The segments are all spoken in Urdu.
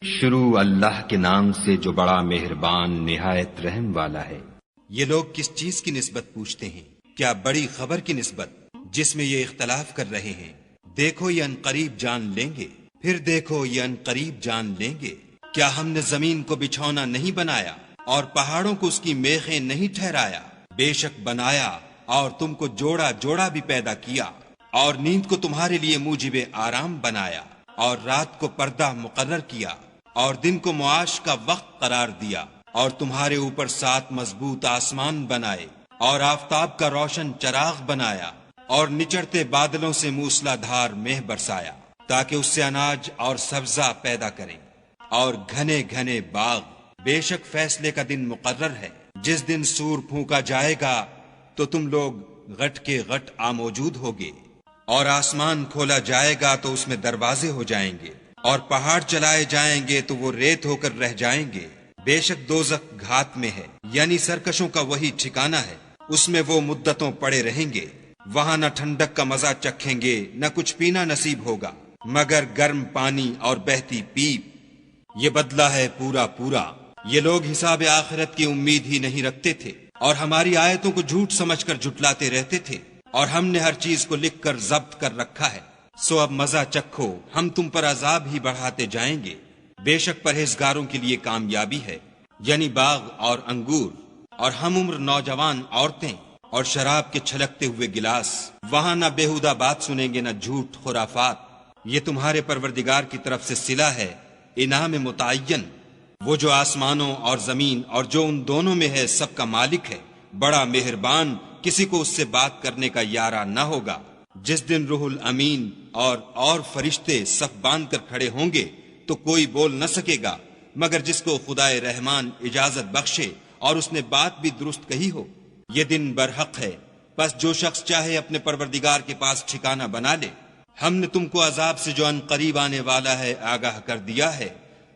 شروع اللہ کے نام سے جو بڑا مہربان نہایت رحم والا ہے۔ یہ لوگ کس چیز کی نسبت پوچھتے ہیں؟ کیا بڑی خبر کی نسبت جس میں یہ اختلاف کر رہے ہیں؟ دیکھو یہ عنقریب جان لیں گے، پھر دیکھو یہ عنقریب جان لیں گے۔ کیا ہم نے زمین کو بچھونا نہیں بنایا اور پہاڑوں کو اس کی میخیں نہیں ٹھہرایا؟ بے شک بنایا اور تم کو جوڑا جوڑا بھی پیدا کیا، اور نیند کو تمہارے لیے موجب آرام بنایا، اور رات کو پردہ مقرر کیا، اور دن کو معاش کا وقت قرار دیا، اور تمہارے اوپر 7 مضبوط آسمان بنائے، اور آفتاب کا روشن چراغ بنایا، اور نچڑتے بادلوں سے موسلا دھار مہ برسایا تاکہ اس سے اناج اور سبزہ پیدا کریں، اور گھنے گھنے باغ۔ بے شک فیصلے کا دن مقرر ہے، جس دن سور پھونکا جائے گا تو تم لوگ غٹ کے غٹ موجود ہوگے، اور آسمان کھولا جائے گا تو اس میں دروازے ہو جائیں گے، اور پہاڑ چلائے جائیں گے تو وہ ریت ہو کر رہ جائیں گے۔ بے شک دوزخ گھات میں ہے، یعنی سرکشوں کا وہی ٹھکانہ ہے، اس میں وہ مدتوں پڑے رہیں گے۔ وہاں نہ ٹھنڈک کا مزہ چکھیں گے، نہ کچھ پینا نصیب ہوگا مگر گرم پانی اور بہتی پیپ۔ یہ بدلہ ہے پورا پورا۔ یہ لوگ حساب آخرت کی امید ہی نہیں رکھتے تھے، اور ہماری آیتوں کو جھوٹ سمجھ کر جھٹلاتے رہتے تھے، اور ہم نے ہر چیز کو لکھ کر ضبط کر رکھا ہے۔ سو اب مزہ چکھو، ہم تم پر عذاب ہی بڑھاتے جائیں گے۔ بے شک پرہیزگاروں کے لیے کامیابی ہے، یعنی باغ اور انگور، اور ہم عمر نوجوان عورتیں، اور شراب کے چھلکتے ہوئے گلاس۔ وہاں نہ بیہودہ بات سنیں گے، نہ جھوٹ خرافات۔ یہ تمہارے پروردگار کی طرف سے صلہ ہے، انعام متعین۔ وہ جو آسمانوں اور زمین اور جو ان دونوں میں ہے سب کا مالک ہے، بڑا مہربان، کسی کو اس سے بات کرنے کا یارہ نہ ہوگا۔ جس دن روح الامین اور فرشتے صف باندھ کر کھڑے ہوں گے تو کوئی بول نہ سکے گا مگر جس کو خدائے رحمان اجازت بخشے اور اس نے بات بھی درست کہی ہو۔ یہ دن برحق ہے، پس جو شخص چاہے اپنے پروردگار کے پاس ٹھکانہ بنا لے۔ ہم نے تم کو عذاب سے جو ان قریب آنے والا ہے آگاہ کر دیا ہے،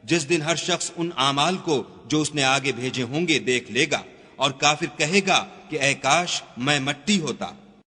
جس دن ہر شخص ان اعمال کو جو اس نے آگے بھیجے ہوں گے دیکھ لے گا، اور کافر کہے گا کہ اے کاش میں مٹی ہوتا۔